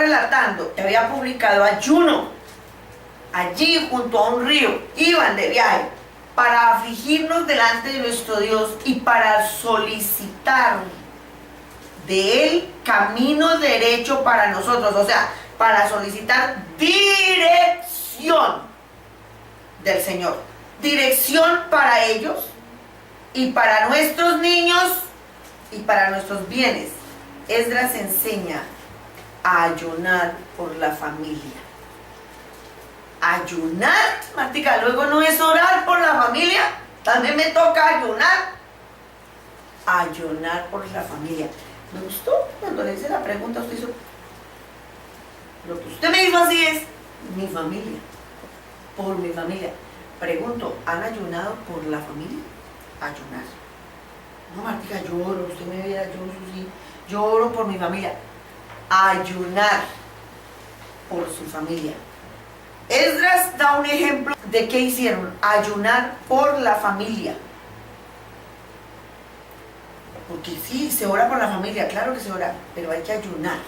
relatando que había publicado ayuno allí junto a un río, iban de viaje para afligirnos delante de nuestro Dios y para solicitar de Él camino derecho para nosotros, o sea, para solicitar dirección del Señor, dirección para ellos y para nuestros niños y para nuestros bienes. Esdras enseña a ayunar por la familia. Ayunar, Martica, luego no es orar por la familia, también me toca ayunar. Ayunar por la familia. Me gustó cuando le hice la pregunta, usted hizo, lo que usted me dijo así es, mi familia, por mi familia. Pregunto, ¿han ayunado por la familia? Ayunar. No, Martica, lloro, usted me viera, yo sí, lloro por mi familia. Ayunar por su familia. Esdras da un ejemplo de qué hicieron, ayunar por la familia. Porque sí, se ora por la familia, claro que se ora, pero hay que ayunar.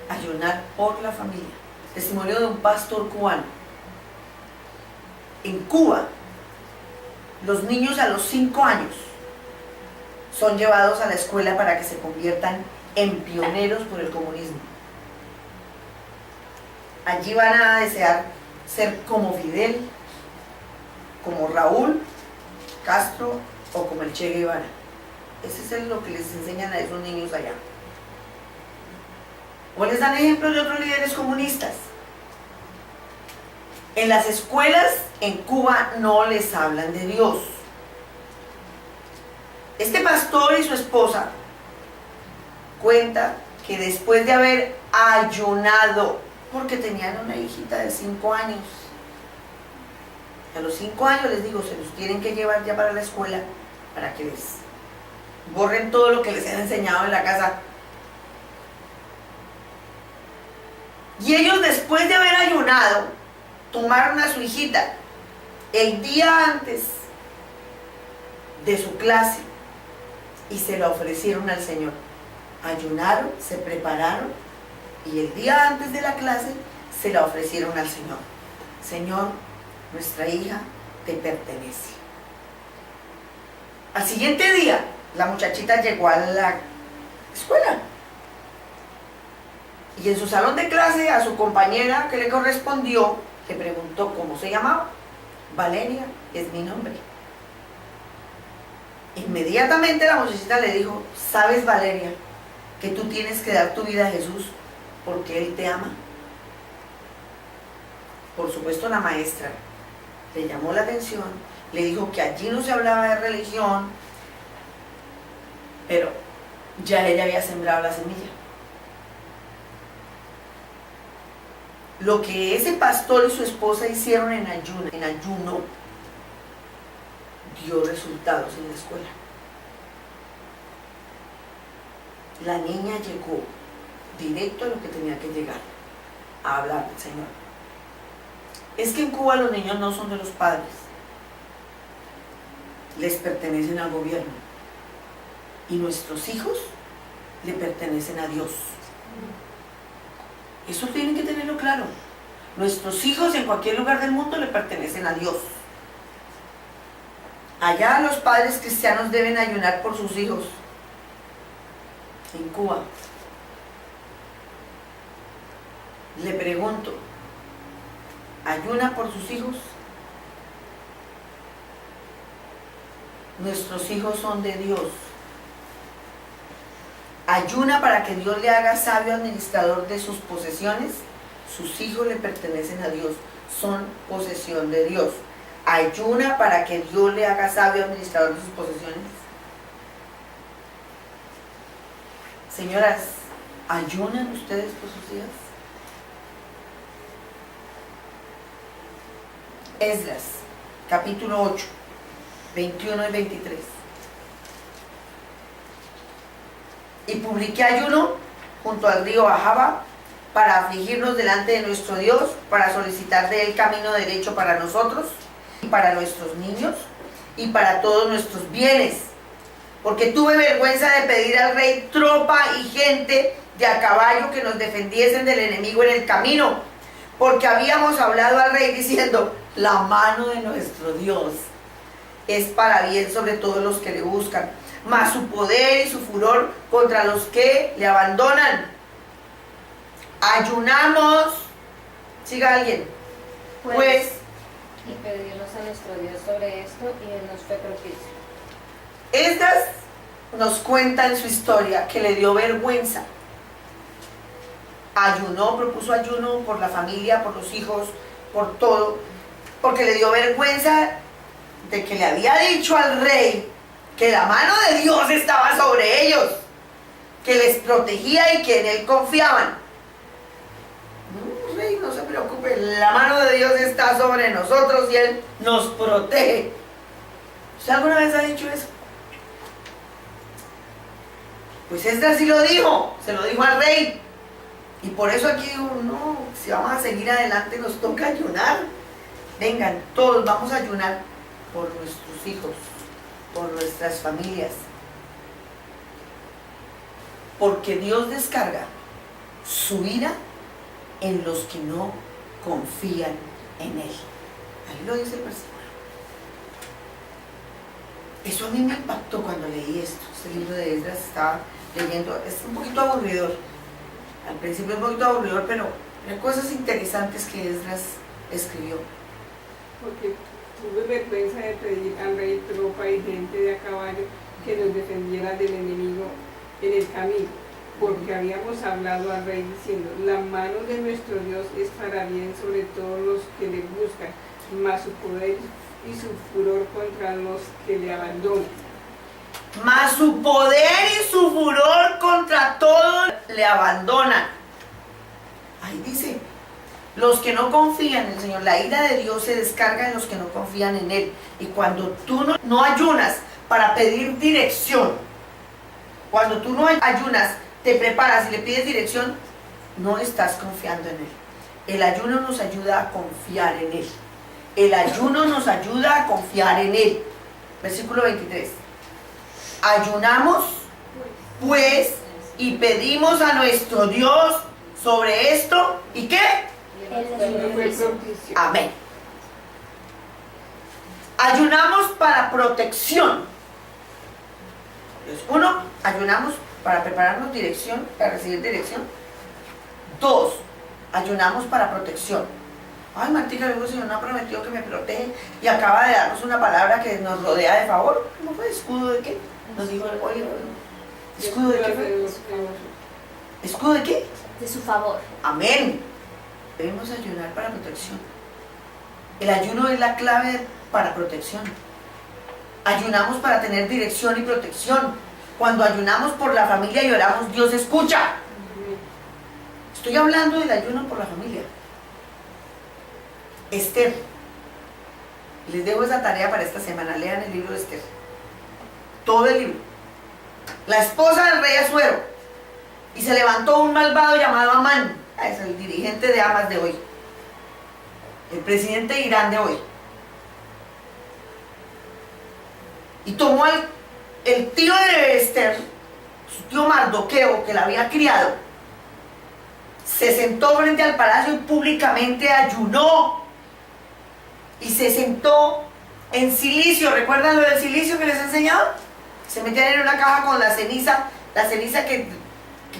Ayunar por la familia. Testimonio de un pastor cubano. En Cuba, los niños a los 5 años son llevados a la escuela para que se conviertan en pioneros por el comunismo. Allí van a desear ser como Fidel, como Raúl Castro o como el Che Guevara. Ese es lo que les enseñan a esos niños allá. O les dan ejemplos de otros líderes comunistas. En las escuelas en Cuba no les hablan de Dios. Este pastor y su esposa cuenta que después de haber ayunado, porque tenían una hijita de 5 años, a los 5 años les digo, se los tienen que llevar ya para la escuela para que les borren todo lo que les han enseñado en la casa. Y ellos, después de haber ayunado, tomaron a su hijita el día antes de su clase y se la ofrecieron al Señor. Ayunaron, se prepararon y el día antes de la clase se la ofrecieron al Señor. Señor, nuestra hija te pertenece. Al siguiente día, la muchachita llegó a la escuela y en su salón de clase a su compañera que le correspondió le preguntó cómo se llamaba. Valeria es mi nombre. Inmediatamente la muchachita le dijo, ¿sabes, Valeria, que tú tienes que dar tu vida a Jesús porque Él te ama? Por supuesto, la maestra le llamó la atención, le dijo que allí no se hablaba de religión, pero ya ella había sembrado la semilla. Lo que ese pastor y su esposa hicieron en ayuno dio resultados en la escuela. La niña llegó directo a lo que tenía que llegar, a hablar del Señor. Es que en Cuba los niños no son de los padres, les pertenecen al gobierno y nuestros hijos le pertenecen a Dios. Eso tienen que tenerlo claro. Nuestros hijos en cualquier lugar del mundo le pertenecen a Dios. Allá los padres cristianos deben ayunar por sus hijos. En Cuba, le pregunto, ¿ayuna por sus hijos? Nuestros hijos son de Dios. Ayuna para que Dios le haga sabio administrador de sus posesiones. Sus hijos le pertenecen a Dios, son posesión de Dios. Ayuna para que Dios le haga sabio administrador de sus posesiones. Señoras, ¿ayunan ustedes por sus hijas? Esdras, capítulo 8, 21 y 23. Y publiqué ayuno junto al río Ahava para afligirnos delante de nuestro Dios, para solicitar de Él camino derecho para nosotros y para nuestros niños y para todos nuestros bienes. Porque tuve vergüenza de pedir al rey tropa y gente de a caballo que nos defendiesen del enemigo en el camino, porque habíamos hablado al rey diciendo, la mano de nuestro Dios es para bien sobre todos los que le buscan, mas su poder y su furor contra los que le abandonan. Ayunamos, siga alguien, pues y pedimos a nuestro Dios sobre esto, y Él nos fue propicio. Esdras nos cuenta en su historia que le dio vergüenza. Ayunó, propuso ayuno por la familia, por los hijos, por todo, porque le dio vergüenza de que le había dicho al rey que la mano de Dios estaba sobre ellos, que les protegía y que en él confiaban. No, rey, no se preocupe, la mano de Dios está sobre nosotros y Él nos protege. ¿Usted alguna vez ha dicho eso? Pues Esdras sí lo dijo, se lo dijo al rey. Y por eso aquí digo, no, si vamos a seguir adelante nos toca ayunar. Vengan, todos vamos a ayunar por nuestros hijos, por nuestras familias. Porque Dios descarga su ira en los que no confían en Él. Ahí lo dice el versículo. Eso a mí me impactó cuando leí esto. Este libro de Esdras estaba leyendo. Es un poquito aburridor. Al principio es un poquito aburridor, pero hay cosas interesantes que Esdras escribió. Porque tuve vergüenza de pedir al rey tropa y gente de a caballo que nos defendiera del enemigo en el camino, porque habíamos hablado al rey diciendo, la mano de nuestro Dios es para bien sobre todos los que le buscan, mas su poder y su furor contra los que le abandonan. Mas su poder y su furor contra todos le abandonan. Ahí dice, los que no confían en el Señor, la ira de Dios se descarga en los que no confían en Él. Y cuando tú no ayunas para pedir dirección, cuando tú no ayunas, te preparas y le pides dirección, no estás confiando en Él. El ayuno nos ayuda a confiar en Él. El ayuno nos ayuda a confiar en Él. Versículo 23. Ayunamos, pues, y pedimos a nuestro Dios sobre esto, ¿y qué? Él nos fue propicio. Amén. Ayunamos para protección. Entonces, uno, ayunamos para prepararnos dirección, para recibir dirección. Dos, ayunamos para protección. Ay, Martica, luego el Señor nos ha prometido que me protege y acaba de darnos una palabra que nos rodea de favor. ¿Cómo fue? ¿Escudo de qué? Nos dijo, oye, ¿escudo de qué? ¿Escudo de qué? De su favor. Amén. Debemos ayunar para protección. El ayuno es la clave para protección. Ayunamos para tener dirección y protección. Cuando ayunamos por la familia y oramos, Dios escucha. Estoy hablando del ayuno por la familia. Esther. Les dejo esa tarea para esta semana. Lean el libro de Esther. Todo el libro. La esposa del rey Asuero. Y se levantó un malvado llamado Amán. Es el dirigente de Hamas de hoy. El presidente de Irán de hoy. Y tomó el tío de Esther, su tío Mardoqueo, que la había criado, se sentó frente al palacio y públicamente ayunó. Y se sentó en silicio. ¿Recuerdan lo del silicio que les he enseñado? Se metían en una caja con la ceniza que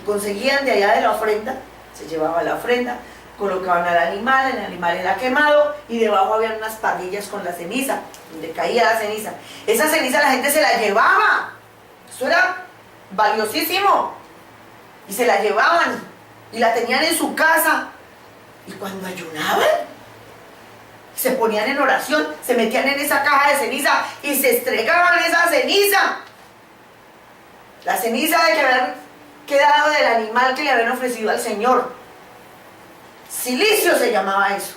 conseguían de allá de la ofrenda. Se llevaba la ofrenda, colocaban al animal, el animal era quemado y debajo había unas parrillas con la ceniza, donde caía la ceniza. Esa ceniza la gente se la llevaba. Eso era valiosísimo. Y se la llevaban y la tenían en su casa. Y cuando ayunaban, se ponían en oración, se metían en esa caja de ceniza y se estregaban esa ceniza. La ceniza de que habían quedado del animal que le habían ofrecido al Señor. Silicio se llamaba eso.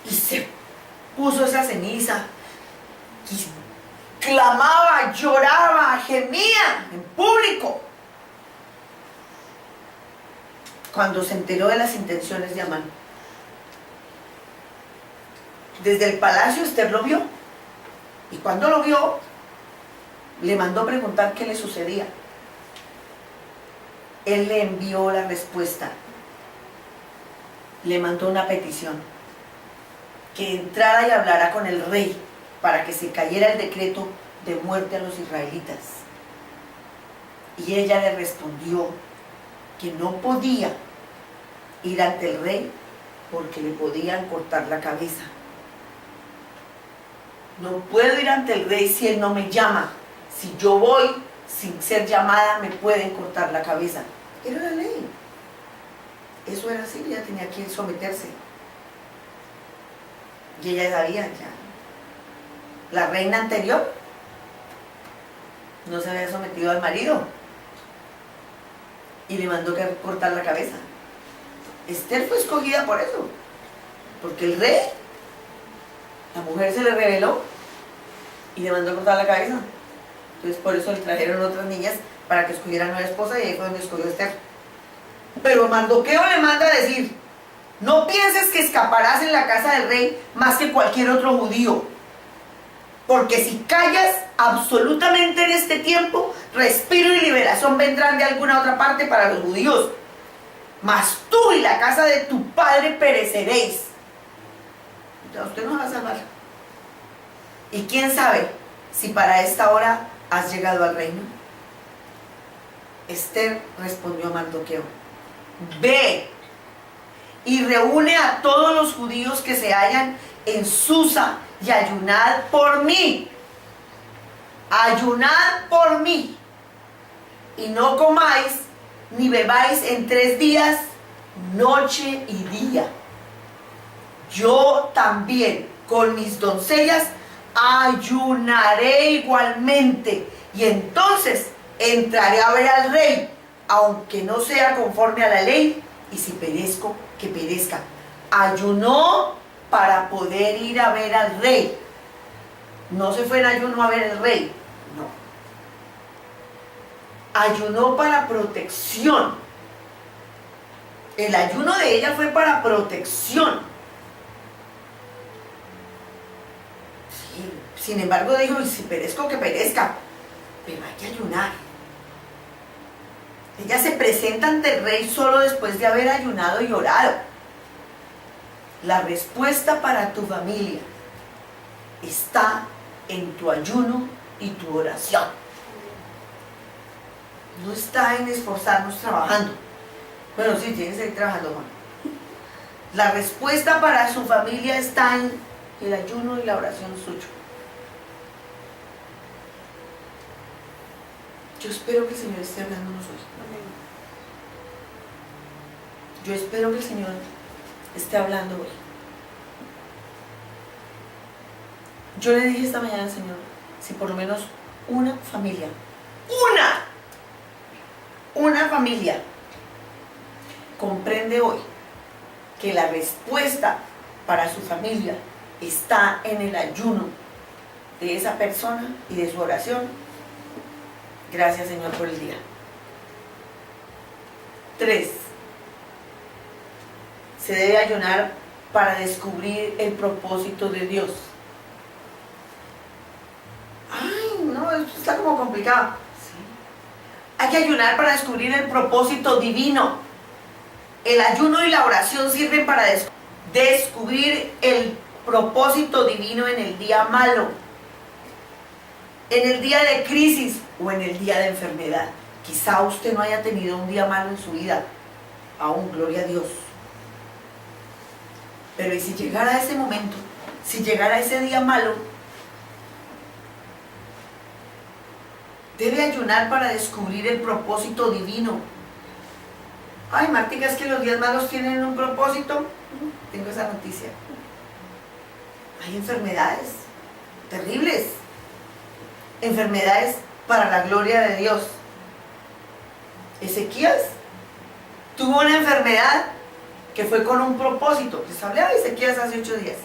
Y se puso esa ceniza y clamaba, lloraba, gemía en público. Cuando se enteró de las intenciones de Amán. Desde el palacio Esther lo vio. Y cuando lo vio, le mandó preguntar qué le sucedía. él le envió la respuesta. Le mandó una petición, que entrara y hablara con el rey para que se cayera el decreto de muerte a los israelitas. Y ella le respondió que no podía ir ante el rey porque le podían cortar la cabeza. No puedo ir ante el rey si él no me llama. Si yo voy sin ser llamada, me pueden cortar la cabeza. Era la ley. Eso era así, ella tenía que someterse. Y ella sabía ya. La reina anterior no se había sometido al marido y le mandó que cortar la cabeza. Esther fue escogida por eso, porque el rey, la mujer se le rebeló y le mandó a cortar la cabeza. Entonces por eso le trajeron otras niñas para que escogieran una esposa, y ahí fue donde escogió a Esther. Pero Mardoqueo le manda a decir: no pienses que escaparás en la casa del rey más que cualquier otro judío, porque si callas absolutamente en este tiempo, respiro y liberación vendrán de alguna otra parte para los judíos, mas tú y la casa de tu padre pereceréis. Entonces usted no va a salvar. Y quién sabe si para esta hora has llegado al reino. Esther respondió a Mardoqueo: ve y reúne a todos los judíos que se hallan en Susa y ayunad por mí. Ayunad por mí. Y no comáis ni bebáis en 3 días, noche y día. Yo también con mis doncellas ayunaré igualmente, y entonces entraré a ver al rey, aunque no sea conforme a la ley, y si perezco, que perezca. Ayunó para poder ir a ver al rey. No se fue en ayuno a ver al rey, no. Ayunó para protección. El ayuno de ella fue para protección. Sí, sin embargo dijo: y si perezco, que perezca, pero hay que ayunar. Ella se presenta ante el rey solo después de haber ayunado y orado. La respuesta para tu familia está en tu ayuno y tu oración. No está en esforzarnos trabajando. Bueno, sí, tienes que seguir trabajando, Juan. La respuesta para su familia está en el ayuno y la oración suyo. Yo espero que el Señor esté hablándonos hoy. Yo espero que el Señor esté hablando hoy. Yo le dije esta mañana al Señor, si por lo menos una familia, una familia comprende hoy que la respuesta para su familia está en el ayuno de esa persona y de su oración. Gracias, Señor, por el día. 3. Se debe ayunar para descubrir el propósito de Dios. Ay, no, esto está como complicado. Sí. Hay que ayunar para descubrir el propósito divino. El ayuno y la oración sirven para descubrir el propósito divino en el día malo, en el día de crisis o en el día de enfermedad. Quizá usted no haya tenido un día malo en su vida, aún, gloria a Dios. Pero ¿y si llegara ese momento? Si llegara ese día malo, debe ayunar para descubrir el propósito divino. Ay, Martica, es que los días malos tienen un propósito. Tengo esa noticia. Hay enfermedades terribles, enfermedades para la gloria de Dios. Ezequías tuvo una enfermedad que fue con un propósito. Les hablé de Ezequías hace 8 días.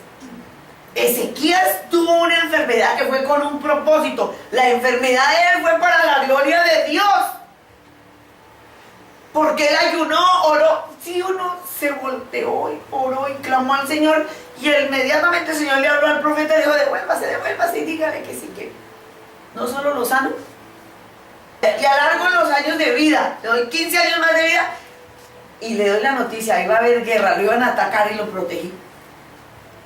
Ezequías tuvo una enfermedad que fue con un propósito. La enfermedad de él fue para la gloria de Dios, porque él ayunó, oró. Si uno se volteó y oró y clamó al Señor, y inmediatamente el Señor le habló al profeta y dijo: devuélvase y dígale que sí, que no solo lo sano, Y alargo los años de vida, le doy 15 años más de vida y le doy la noticia, iba a haber guerra, lo iban a atacar y lo protegí.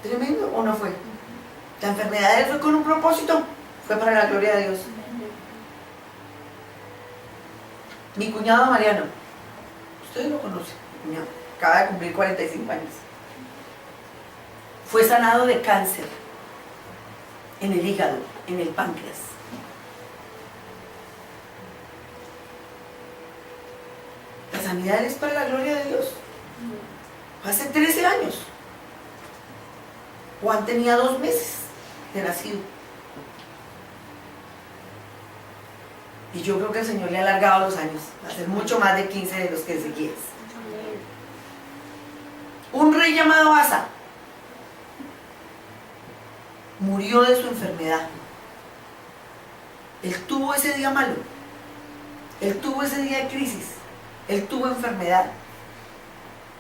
¿Tremendo o no fue? La enfermedad de él fue con un propósito, fue para la gloria de Dios. Mi cuñado Mariano, ustedes lo conocen, mi cuñado, acaba de cumplir 45 años. Fue sanado de cáncer en el hígado, en el páncreas. La sanidad es para la gloria de Dios. Hace 13 años. Juan tenía 2 meses de nacido. Y yo creo que el Señor le ha alargado los años, va a ser mucho más de 15 de los que Ezequías. Un rey llamado Asa murió de su enfermedad. Él tuvo ese día malo. Él tuvo ese día de crisis. Él tuvo enfermedad.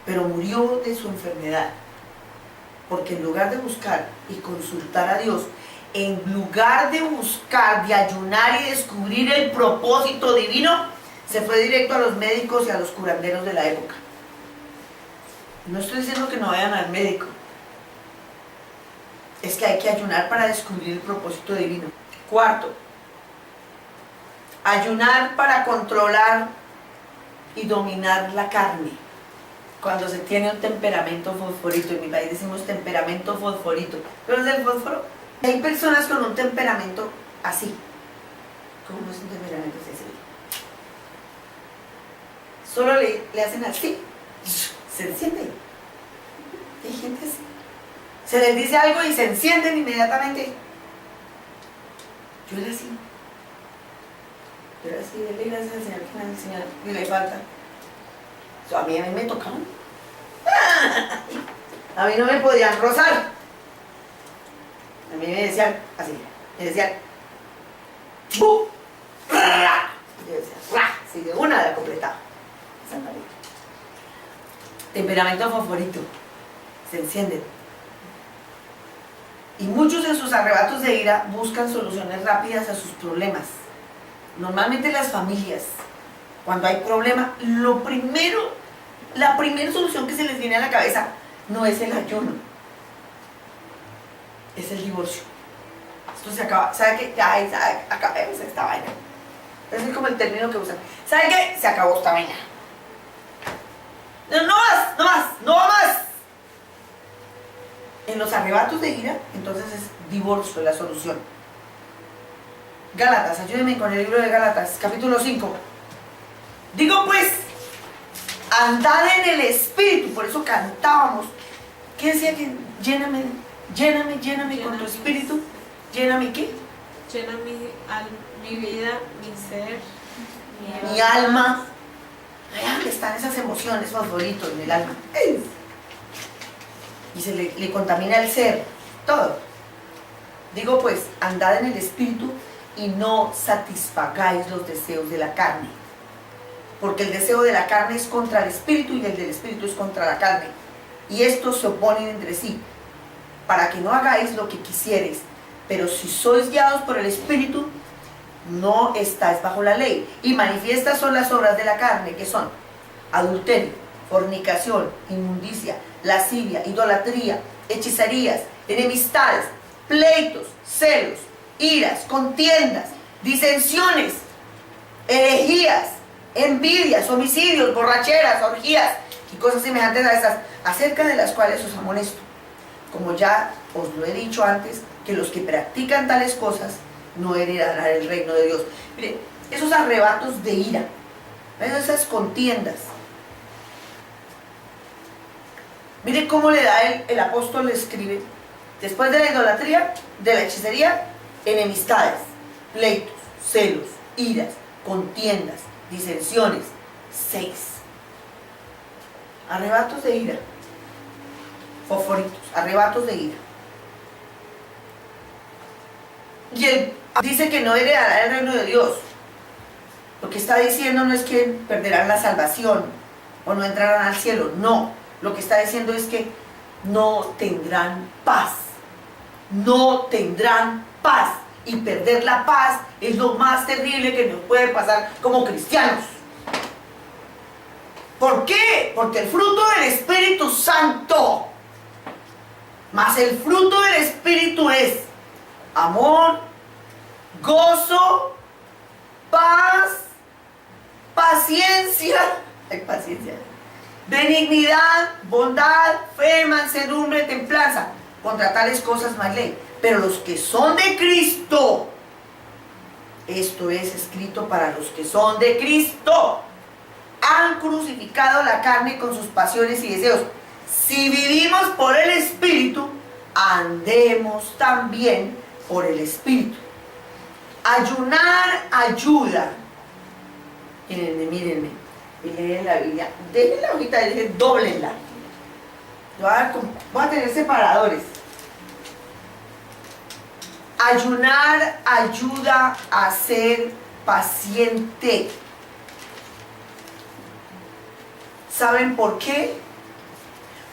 Pero murió de su enfermedad. Porque en lugar de buscar y consultar a Dios, en lugar de buscar, de ayunar y descubrir el propósito divino, se fue directo a los médicos y a los curanderos de la época. No estoy diciendo que no vayan al médico. Es que hay que ayunar para descubrir el propósito divino. Cuarto, ayunar para controlar y dominar la carne. Cuando se tiene un temperamento fosforito, en mi país decimos temperamento fosforito. ¿Pero es el fósforo? Hay personas con un temperamento así. ¿Cómo es un temperamento así? Solo le hacen así, se enciende. Hay gente así. Se les dice algo y se encienden inmediatamente. Yo era así. Yo era así, dele gracias al Señor que me ha enseñado y le falta. A mí me tocaban. A mí no me podían rozar. A mí me decían así. Me decían ¡bu! ¡ra! Y yo decía ¡ra! Sí, de una la completaba. Temperamento fosforito. Se encienden. Y muchos en sus arrebatos de ira buscan soluciones rápidas a sus problemas. Normalmente las familias, cuando hay problema, la primera solución que se les viene a la cabeza no es el ayuno, es el divorcio. Esto se acaba, ¿sabe qué? Ya, acabemos esta vaina. Ese es como el término que usan. ¿Sabe qué? Se acabó esta vaina. No más, no más, no más. En los arrebatos de ira, entonces es divorcio la solución. Gálatas, ayúdenme con el libro de Gálatas, capítulo 5. Digo pues, andad en el Espíritu, por eso cantábamos. ¿Qué decía? Que lléname con tu Espíritu. ¿Lléname qué? Llena mi vida, mi ser, Mi alma. Ahí están esas emociones favoritos en el alma. Y se le contamina el ser, todo. Digo pues, andad en el Espíritu y no satisfagáis los deseos de la carne. Porque el deseo de la carne es contra el Espíritu y el del Espíritu es contra la carne. Y estos se oponen entre sí, para que no hagáis lo que quisiereis. Pero si sois guiados por el Espíritu, no estáis bajo la ley. Y manifiestas son las obras de la carne, que son adulterio, fornicación, inmundicia, lascivia, idolatría, hechicerías, enemistades, pleitos, celos, iras, contiendas, disensiones, herejías, envidias, homicidios, borracheras, orgías y cosas semejantes a esas, acerca de las cuales os amonesto. Como ya os lo he dicho antes, que los que practican tales cosas no heredarán el reino de Dios. Miren, esos arrebatos de ira, esas contiendas. Mire cómo le da el apóstol, le escribe, después de la idolatría, de la hechicería, enemistades, pleitos, celos, iras, contiendas, disensiones. 6. Arrebatos de ira. Fosforitos, arrebatos de ira. Y él dice que no heredará el reino de Dios. Lo que está diciendo no es que perderán la salvación o no entrarán al cielo, no. Lo que está diciendo es que no tendrán paz. No tendrán paz. y perder la paz es lo más terrible que nos puede pasar como cristianos. ¿Por qué? Porque el fruto del Espíritu Santo, más el fruto del Espíritu es amor, gozo, paz, paciencia, benignidad, bondad, fe, mansedumbre, templanza. Contra tales cosas no hay ley. Pero los que son de Cristo, esto es escrito para los que son de Cristo, han crucificado la carne con sus pasiones y deseos. Si vivimos por el Espíritu, andemos también por el Espíritu. Ayunar ayuda. Mírenme, miren la Biblia. Dejen la hojita, dóblenla. Voy a tener separadores. Ayunar ayuda a ser paciente. ¿Saben por qué?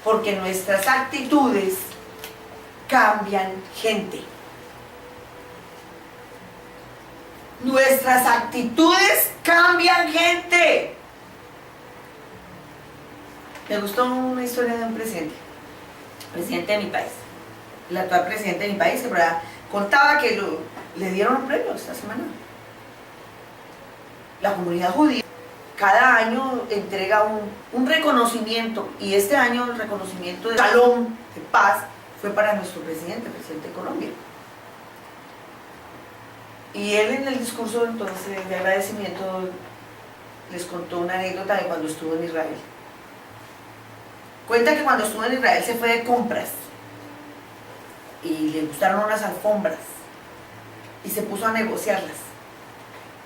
Porque nuestras actitudes cambian gente. Nuestras actitudes cambian gente. Me gustó una historia de un presidente de mi país, el actual presidente de mi país, que contaba que le dieron un premio esta semana. La comunidad judía cada año entrega un reconocimiento, y este año el reconocimiento de Shalom, de paz, fue para nuestro presidente de Colombia. Y él en el discurso entonces de agradecimiento les contó una anécdota de cuando estuvo en Israel. Cuenta que cuando estuvo en Israel se fue de compras y le gustaron unas alfombras y se puso a negociarlas.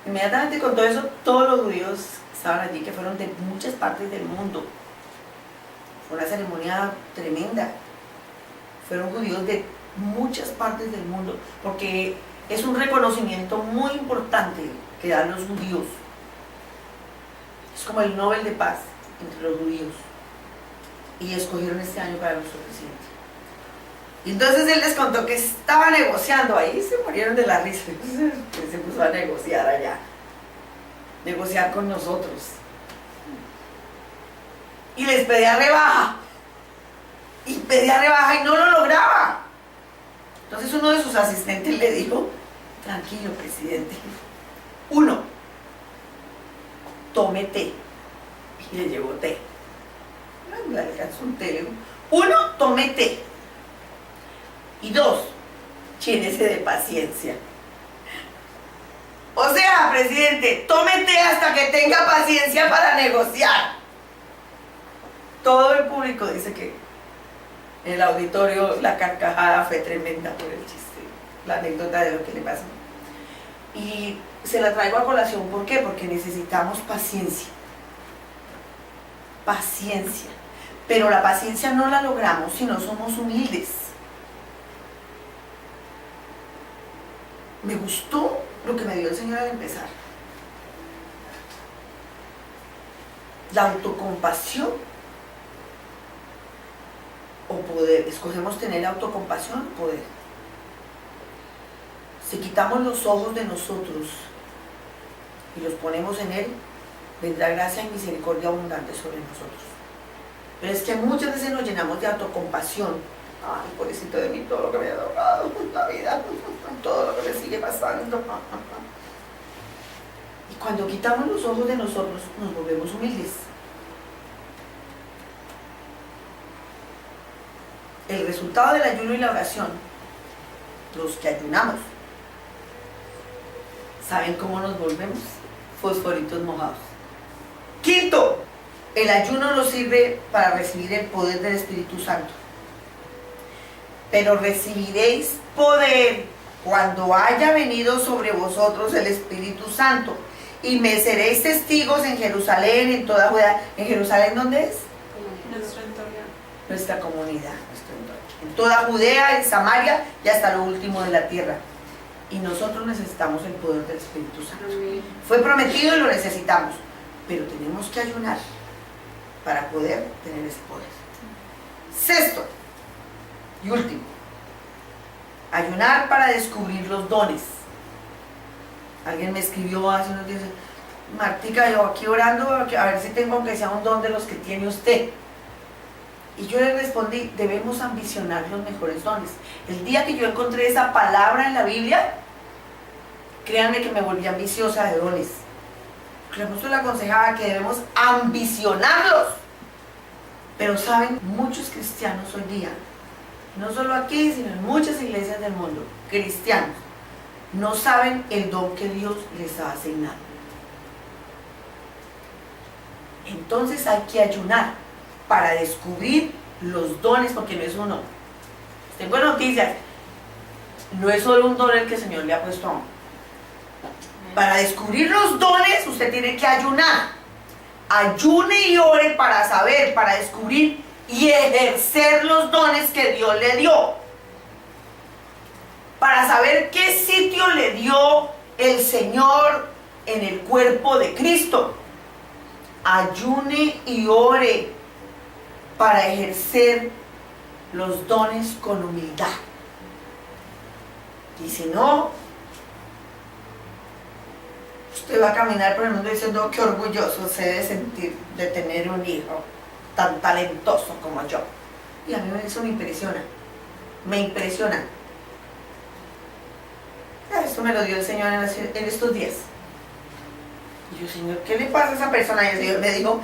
Inmediatamente con todo eso, todos los judíos que estaban allí, que fueron de muchas partes del mundo, fue una ceremonia tremenda, fueron judíos de muchas partes del mundo, porque es un reconocimiento muy importante que dan los judíos. Es como el Nobel de Paz entre los judíos. Y escogieron este año para nuestro presidente. Y entonces él les contó que estaba negociando ahí, se murieron de la risa. Se puso a negociar allá. Negociar con nosotros. Y les pedía rebaja. Y pedía rebaja y no lo lograba. Entonces uno de sus asistentes le dijo: tranquilo, presidente. 1, tome té. Y le llevó té. Le alcanzó un té. 1, tome té. Y 2, llénese de paciencia. O sea, presidente, tome té hasta que tenga paciencia para negociar. Todo el público dice que en el auditorio la carcajada fue tremenda por el chiste, la anécdota de lo que le pasó. Y se la traigo a colación, ¿por qué? Porque necesitamos paciencia. Paciencia. Pero la paciencia no la logramos si no somos humildes. Me gustó lo que me dio el Señor al empezar. La autocompasión o poder. Escogemos tener autocompasión o poder. Si quitamos los ojos de nosotros y los ponemos en Él, vendrá gracia y misericordia abundante sobre nosotros. Pero es que muchas veces nos llenamos de autocompasión. Ay, pobrecito de mí, todo lo que me ha tocado, la vida, todo lo que me sigue pasando. Y cuando quitamos los ojos de nosotros, nos volvemos humildes. El resultado del ayuno y la oración, los que ayunamos, ¿saben cómo nos volvemos? Fosforitos mojados. Quinto, el ayuno nos sirve para recibir el poder del Espíritu Santo. Pero recibiréis poder cuando haya venido sobre vosotros el Espíritu Santo, y me seréis testigos en Jerusalén, en toda Judea. ¿En Jerusalén dónde es? Nuestro entorno. Nuestra comunidad, nuestro entorno. En toda Judea, en Samaria y hasta lo último de la tierra. Y nosotros necesitamos el poder del Espíritu Santo. Fue prometido y lo necesitamos, pero tenemos que ayunar para poder tener ese poder. Sexto y último, ayunar para descubrir los dones. Alguien me escribió hace unos días, Martica, yo aquí orando a ver si tengo aunque sea un don de los que tiene usted. Y yo le respondí, debemos ambicionar los mejores dones. El día que yo encontré esa palabra en la Biblia, créanme que me volví ambiciosa de dones. El apóstol le aconsejaba que debemos ambicionarlos. Pero saben, muchos cristianos hoy día, no solo aquí, sino en muchas iglesias del mundo, cristianos, no saben el don que Dios les ha asignado. Entonces hay que ayunar para descubrir los dones, porque no es uno. Tengo noticias, no es solo un don el que el Señor le ha puesto a uno. Para descubrir los dones, usted tiene que ayunar. Ayune y ore para saber, para descubrir y ejercer los dones que Dios le dio. Para saber qué sitio le dio el Señor en el cuerpo de Cristo. Ayune y ore para ejercer los dones con humildad. Y si no, usted va a caminar por el mundo diciendo qué orgulloso se debe sentir de tener un hijo tan talentoso como yo. Y a mí eso me impresiona. Me impresiona. Esto me lo dio el Señor en estos días. Y yo, Señor, ¿qué le pasa a esa persona? Y el Señor me dijo,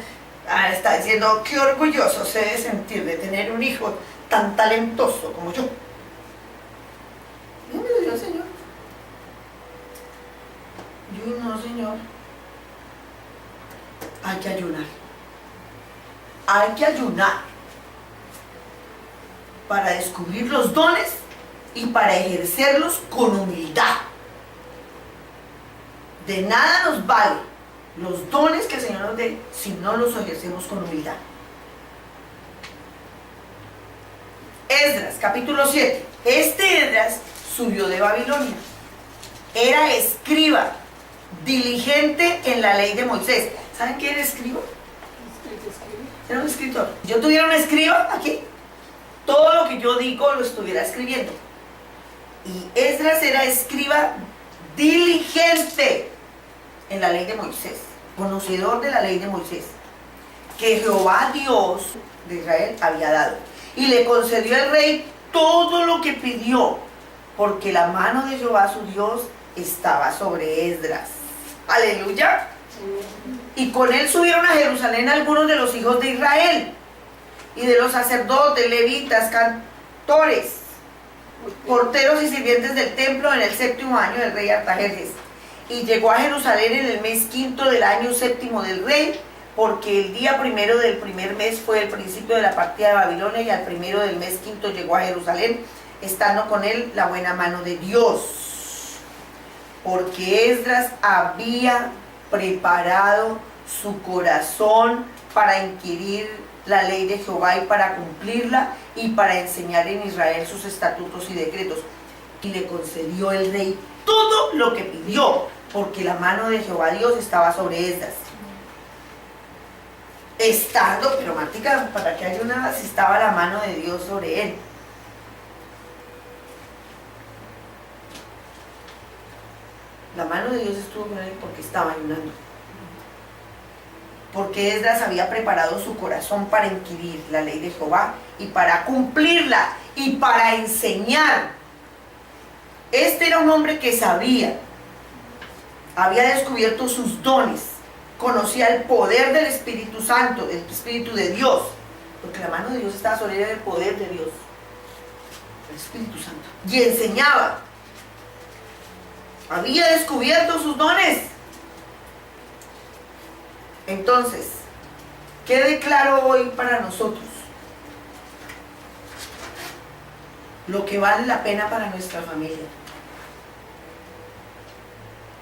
está diciendo qué orgulloso se debe sentir de tener un hijo tan talentoso como yo. Y me lo dio el Señor. Yo, no, Señor. Hay que ayunar. Hay que ayunar para descubrir los dones y para ejercerlos con humildad. De nada nos vale los dones que el Señor nos dé si no los ejercemos con humildad. Esdras, capítulo 7. Este Esdras subió de Babilonia. Era escriba, diligente en la ley de Moisés. ¿Saben qué era escriba? Era un escritor. Si yo tuviera un escriba aquí, todo lo que yo digo lo estuviera escribiendo. Y Esdras era escriba diligente en la ley de Moisés, conocedor de la ley de Moisés, que Jehová Dios de Israel había dado. Y le concedió el rey todo lo que pidió, porque la mano de Jehová su Dios estaba sobre Esdras. Aleluya. Y con él subieron a Jerusalén algunos de los hijos de Israel, y de los sacerdotes, levitas, cantores, porteros y sirvientes del templo en el 7º año del rey Artajerjes. Y llegó a Jerusalén en el mes 5º del año 7º del rey, porque el día 1 del primer mes fue el principio de la partida de Babilonia, y al 1 del mes 5º llegó a Jerusalén, estando con él la buena mano de Dios, porque Esdras había preparado su corazón para inquirir la ley de Jehová y para cumplirla, y para enseñar en Israel sus estatutos y decretos. Y le concedió el rey todo lo que pidió, porque la mano de Jehová Dios estaba sobre Esdras. Estando, pero Martica, ¿para qué ayunaba si estaba la mano de Dios sobre él? La mano de Dios estuvo con él porque estaba ayunando. Porque Esdras había preparado su corazón para inquirir la ley de Jehová y para cumplirla y para enseñar. Este era un hombre que sabía, había descubierto sus dones, conocía el poder del Espíritu Santo, del Espíritu de Dios, porque la mano de Dios estaba sobre él, el poder de Dios, el Espíritu Santo, y enseñaba. Había descubierto sus dones. Entonces, ¿qué declaro hoy para nosotros? Lo que vale la pena para nuestra familia.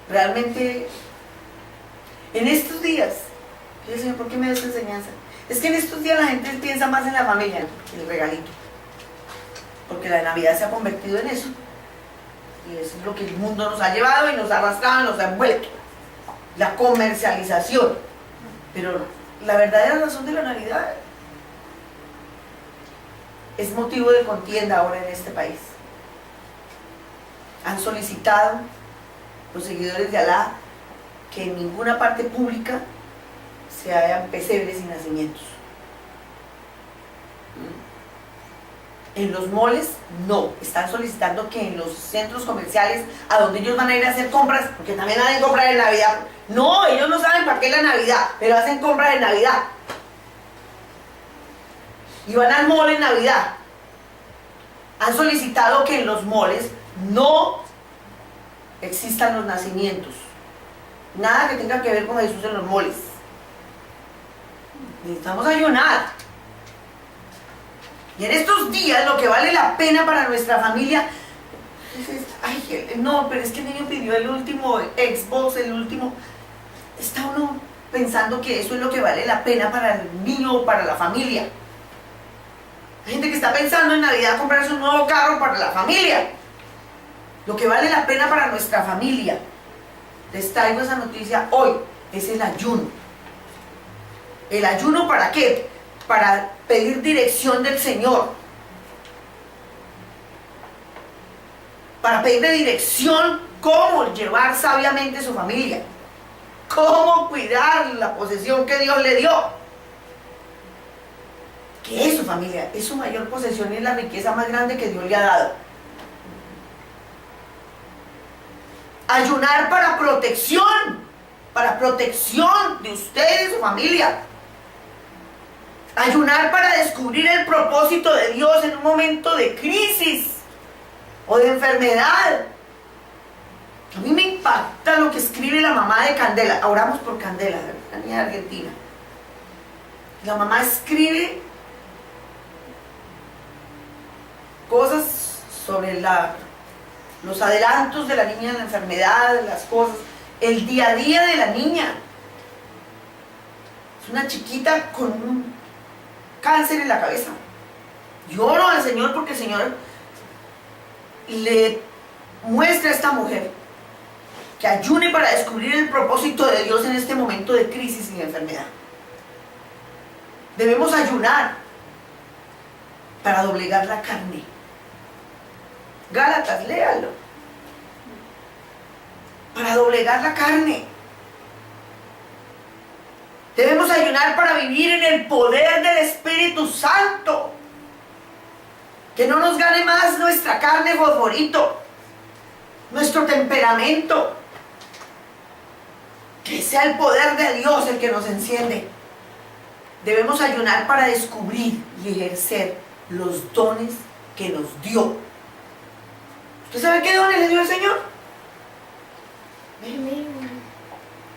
Realmente, en estos días, Señor, ¿por qué me da esta enseñanza? Es que en estos días la gente piensa más en la familia que en el regalito. Porque la Navidad se ha convertido en eso. Y eso es lo que el mundo nos ha llevado y nos ha arrastrado y nos ha envuelto. La comercialización. Pero la verdadera razón de la Navidad es motivo de contienda ahora en este país. Han solicitado los seguidores de Alá, que en ninguna parte pública se hagan pesebres y nacimientos. En los moles, no. Están solicitando que en los centros comerciales, a donde ellos van a ir a hacer compras, porque también van a comprar en Navidad. No, ellos no saben para qué es la Navidad, pero hacen compras en Navidad. Y van al mall en Navidad. Han solicitado que en los moles no existan los nacimientos. Nada que tenga que ver con Jesús en los moles. Necesitamos ayunar. Y en estos días lo que vale la pena para nuestra familia es, ay, no, pero es que el niño pidió el último Xbox, el último. Está uno pensando que eso es lo que vale la pena para el niño o para la familia. Hay gente que está pensando en Navidad comprarse un nuevo carro para la familia. Lo que vale la pena para nuestra familia, les traigo esa noticia hoy, es el ayuno. ¿El ayuno para qué? Para pedir dirección del Señor. Para pedirle dirección cómo llevar sabiamente su familia. Cómo cuidar la posesión que Dios le dio. ¿Qué es su familia? Es su mayor posesión y es la riqueza más grande que Dios le ha dado. Ayunar para protección de usted y su familia. Ayunar para descubrir el propósito de Dios en un momento de crisis o de enfermedad. A mí me impacta lo que escribe la mamá de Candela. Oramos por Candela, la niña de Argentina. La mamá escribe cosas sobre los adelantos de la niña en la enfermedad, las cosas, el día a día de la niña. Es una chiquita con un cáncer en la cabeza. Lloro al Señor porque el Señor le muestra a esta mujer que ayune para descubrir el propósito de Dios en este momento de crisis y de enfermedad. Debemos ayunar para doblegar la carne. Gálatas, léalo. Para doblegar la carne. Debemos ayunar para vivir en el poder del Espíritu Santo. Que no nos gane más nuestra carne favorito, nuestro temperamento. Que sea el poder de Dios el que nos enciende. Debemos ayunar para descubrir y ejercer los dones que nos dio. ¿Usted sabe qué dones le dio el Señor?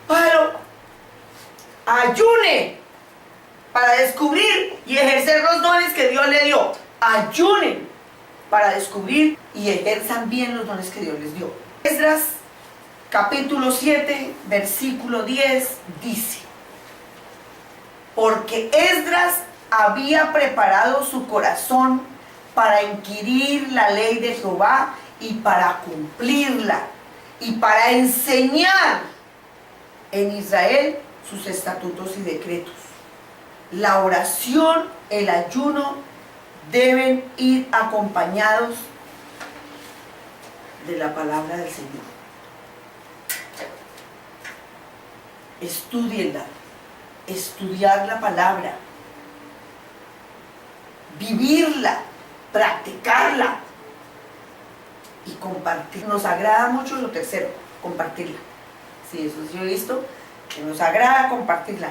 Pero ayune para descubrir y ejercer los dones que Dios le dio. Ayunen para descubrir y ejerzan bien los dones que Dios les dio. Esdras capítulo 7 versículo 10 dice: porque Esdras había preparado su corazón para inquirir la ley de Jehová y para cumplirla y para enseñar en Israel sus estatutos y decretos. La oración, el ayuno deben ir acompañados de la palabra del Señor. Estúdienla, estudiar la palabra, vivirla, practicarla y compartir. Nos agrada mucho lo tercero, compartirla. Sí, eso sí he visto, que nos agrada compartirla,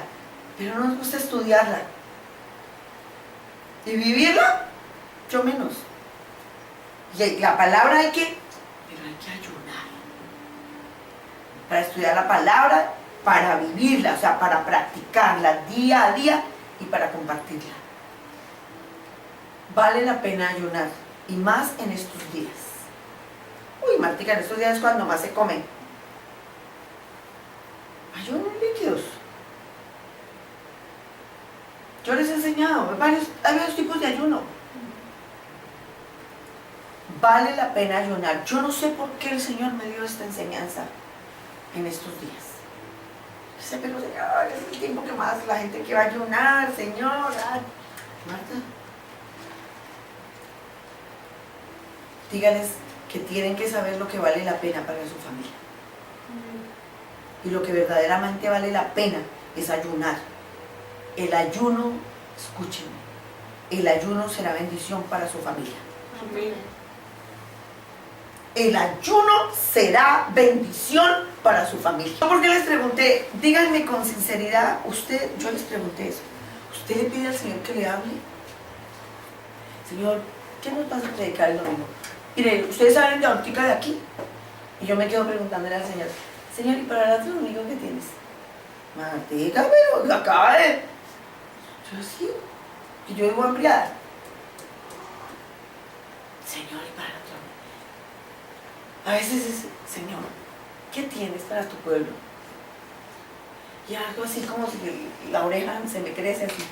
pero no nos gusta estudiarla. Y vivirla, yo menos. Y la palabra hay que ayunar. Para estudiar la palabra, para vivirla, o sea, para practicarla día a día y para compartirla. Vale la pena ayunar, y más en estos días. Uy, Martica, en estos días es cuando más se come. Ayunen líquidos. Yo les he enseñado, hay varios tipos de ayuno. Vale la pena ayunar. Yo no sé por qué el Señor me dio esta enseñanza en estos días. Yo sé, pero Señor, es el tiempo que más la gente quiere ayunar, Señor. Ay, Marta, dígales que tienen que saber lo que vale la pena para su familia. Y lo que verdaderamente vale la pena es ayunar. El ayuno, escúchenme, el ayuno será bendición para su familia. Amén. El ayuno será bendición para su familia. Porque les pregunté, díganme con sinceridad, yo les pregunté eso. ¿Usted le pide al Señor que le hable? Señor, ¿qué nos vas a predicar el domingo? Mire, ustedes saben de ahorita de aquí. Y yo me quedo preguntándole al Señor, Señor, ¿y para el otro domingo qué tienes? Martica, pero acaba de... Yo sí, que yo vivo ampliada. Señor, ¿y para el otro domingo? A veces es, Señor, ¿qué tienes para tu pueblo? Y algo así como si la oreja se me crece así.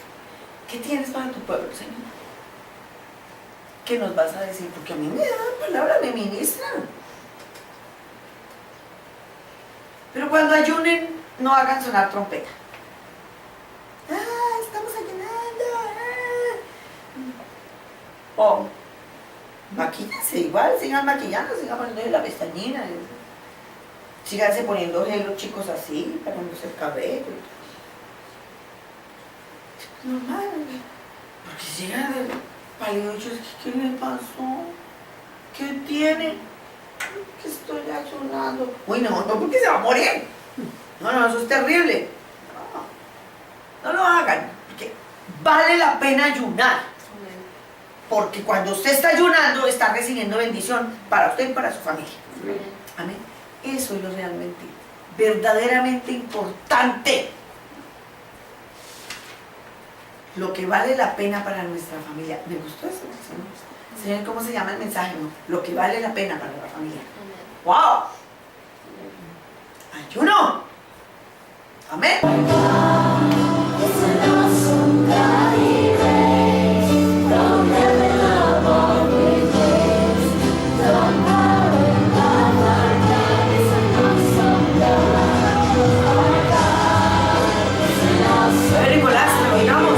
¿Qué tienes para tu pueblo, Señor? ¿Qué nos vas a decir? Porque a mí me dan palabra, me ministran. Pero cuando ayunen, no hagan sonar trompeta. ¡Ah, estamos ayunando! ¡Ah! O maquíllense igual, sigan maquillando, sigan poniendo la pestañina. Síganse poniendo gelos chicos así, para no el cabello. Normal. Porque si llegan paliduchos, ¿qué le pasó? ¿Qué tiene? Que estoy ayunando. Uy, no, porque se va a morir. No, eso es terrible. No lo hagan, porque vale la pena ayunar. Porque cuando usted está ayunando, está recibiendo bendición para usted y para su familia. Amén. Eso es lo realmente, verdaderamente importante. Lo que vale la pena para nuestra familia. Me gustó eso, Señor. Señor, ¿cómo se llama el mensaje? No? Lo que vale la pena para la familia. ¡Wow! Ayuno. Amén. Nicolás, lo digamos.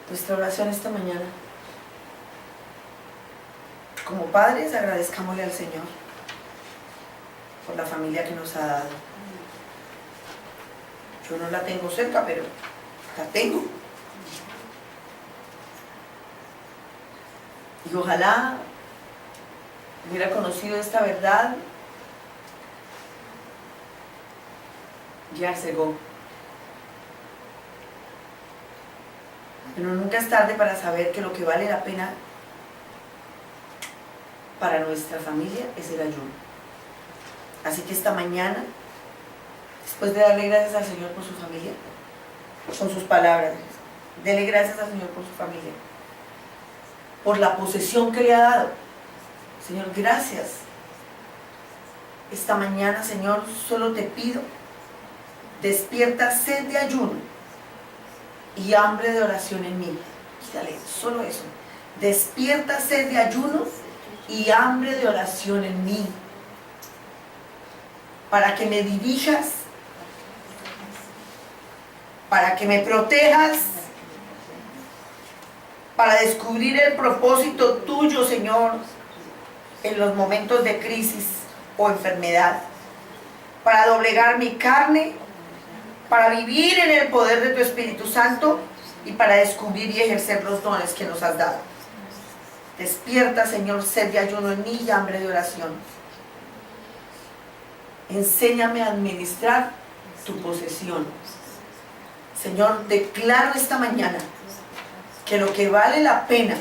Nuestra oración esta mañana. Como padres, agradezcámosle al Señor por la familia que nos ha dado. Yo no la tengo cerca, pero la tengo. Y ojalá hubiera conocido esta verdad ya cegó. Pero nunca es tarde para saber que lo que vale la pena para nuestra familia es el ayuno. Así que esta mañana, después de darle gracias al Señor por su familia, con sus palabras, dele gracias al Señor por su familia, por la posesión que le ha dado. Señor, gracias. Esta mañana, Señor, solo te pido, despierta sed de ayuno y hambre de oración en mí. Quítale, solo eso. Despierta sed de ayuno y hambre de oración en mí, para que me dirijas, para que me protejas, para descubrir el propósito tuyo, Señor, en los momentos de crisis o enfermedad, para doblegar mi carne, para vivir en el poder de tu Espíritu Santo y para descubrir y ejercer los dones que nos has dado. Despierta, Señor, sed de ayuno en mí y hambre de oración. Enséñame a administrar tu posesión. Señor, declaro esta mañana que lo que vale la pena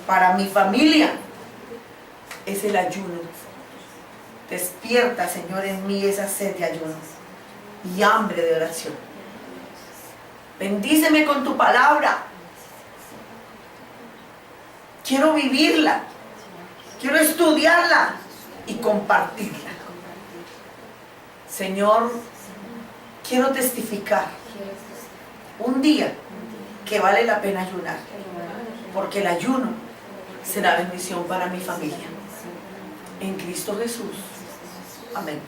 para mi familia es el ayuno. Despierta, Señor, en mí esa sed de ayuno y hambre de oración. Bendíceme con tu palabra. Quiero vivirla, quiero estudiarla y compartirla. Señor, quiero testificar un día que vale la pena ayunar, porque el ayuno será bendición para mi familia. En Cristo Jesús. Amén.